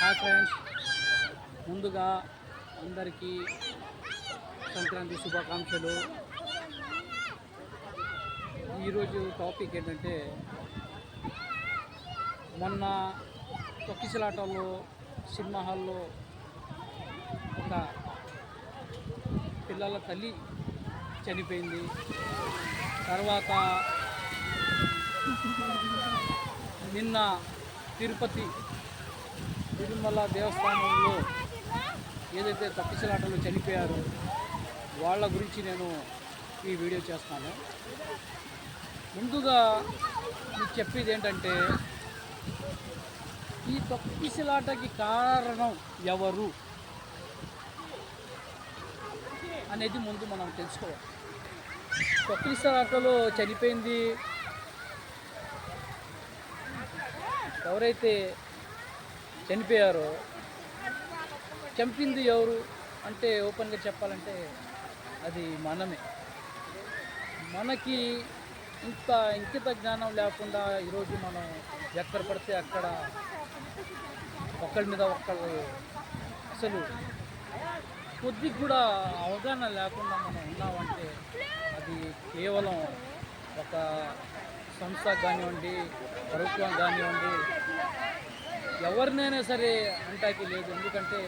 Hi friends, ముందుగా అందరికీ సంక్రాంతి శుభాకాంక్షలు. ఈరోజు టాపిక్ ఏంటంటే, మొన్న తొక్కిసలాటల్లో సినిమా హాల్లో ఒక పిల్లల తల్లి చనిపోయింది. తర్వాత నిన్న తిరుమల దేవస్థానంలో ఏదైతే తొక్కిసలాటలో చనిపోయారో వాళ్ళ గురించి నేను ఈ వీడియో చేస్తాను. ముందుగా మీకు చెప్పేది ఏంటంటే, ఈ తొక్కిసలాటకి కారణం ఎవరు అనేది ముందు మనం తెలుసుకోవాలి. తొక్కిసలాటలో చనిపోయింది ఎవరైతే చనిపోయారో, చంపింది ఎవరు అంటే ఓపెన్గా చెప్పాలంటే అది మనమే. మనకి ఇంకిత జ్ఞానం లేకుండా ఈరోజు మనం ఎక్కడ పడితే అక్కడ ఒకళ్ళ మీద ఒకళ్ళు అసలు కొద్దిగా కూడా అవగాహన లేకుండా మనం ఉన్నామంటే అది కేవలం ఒక సంస్థ కానివ్వండి, ప్రభుత్వం కానివ్వండి, ఎవరినైనా సరే అంటాకి లేదు. ఎందుకంటే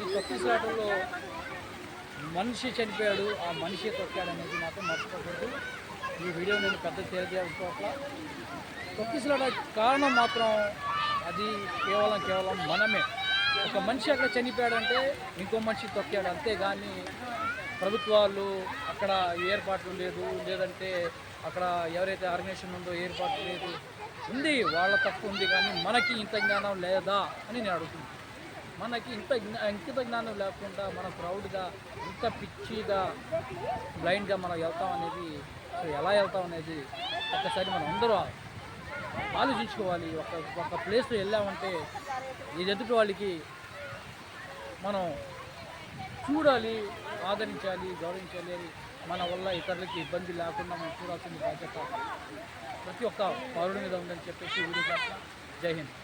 ఈ తొక్కిసలాటల్లో మనిషి చనిపోయాడు, ఆ మనిషి తొక్కాడు అనేది మాత్రం మర్చిపోకూడదు. ఈ వీడియో నేను పెద్ద తెలియజేసుకోవట్ల. తొక్కిసలాట కారణం మాత్రం అది కేవలం మనమే. ఒక మనిషి అక్కడ చనిపోయాడంటే ఇంకో మనిషి తొక్కాడు, అంతేగాని ప్రభుత్వాలు అక్కడ ఏర్పాట్లు లేదు, లేదంటే అక్కడ ఎవరైతే ఆర్గనైజేషన్ ఉందో ఏర్పాటు లేదు, ఉంది వాళ్ళ తప్పు ఉంది. కానీ మనకి ఇంత జ్ఞానం లేదా అని నేను అడుగుతున్నాను. మనకి ఇంకిత జ్ఞానం లేకుండా మనం ప్రౌడ్గా ఇంత పిచ్చిగా బ్లైండ్గా మనం వెళ్తాం అనేది, ఎలా వెళ్తాం అనేది ఒక్కసారి మనం అందరూ ఆలోచించుకోవాలి. ఒక ప్లేస్లో వెళ్ళామంటే ఇది ఎదుటి వాళ్ళకి మనం చూడాలి, ఆదరించాలి, గౌరవించాలి. అని మన వల్ల ఇతరులకి ఇబ్బంది లేకుండా మనం చూడాల్సిన బాధ్యత ప్రతి ఒక్క పౌరుడి మీద ఉందని చెప్పేసి వీడియో చేస్తాం. జై హింద్.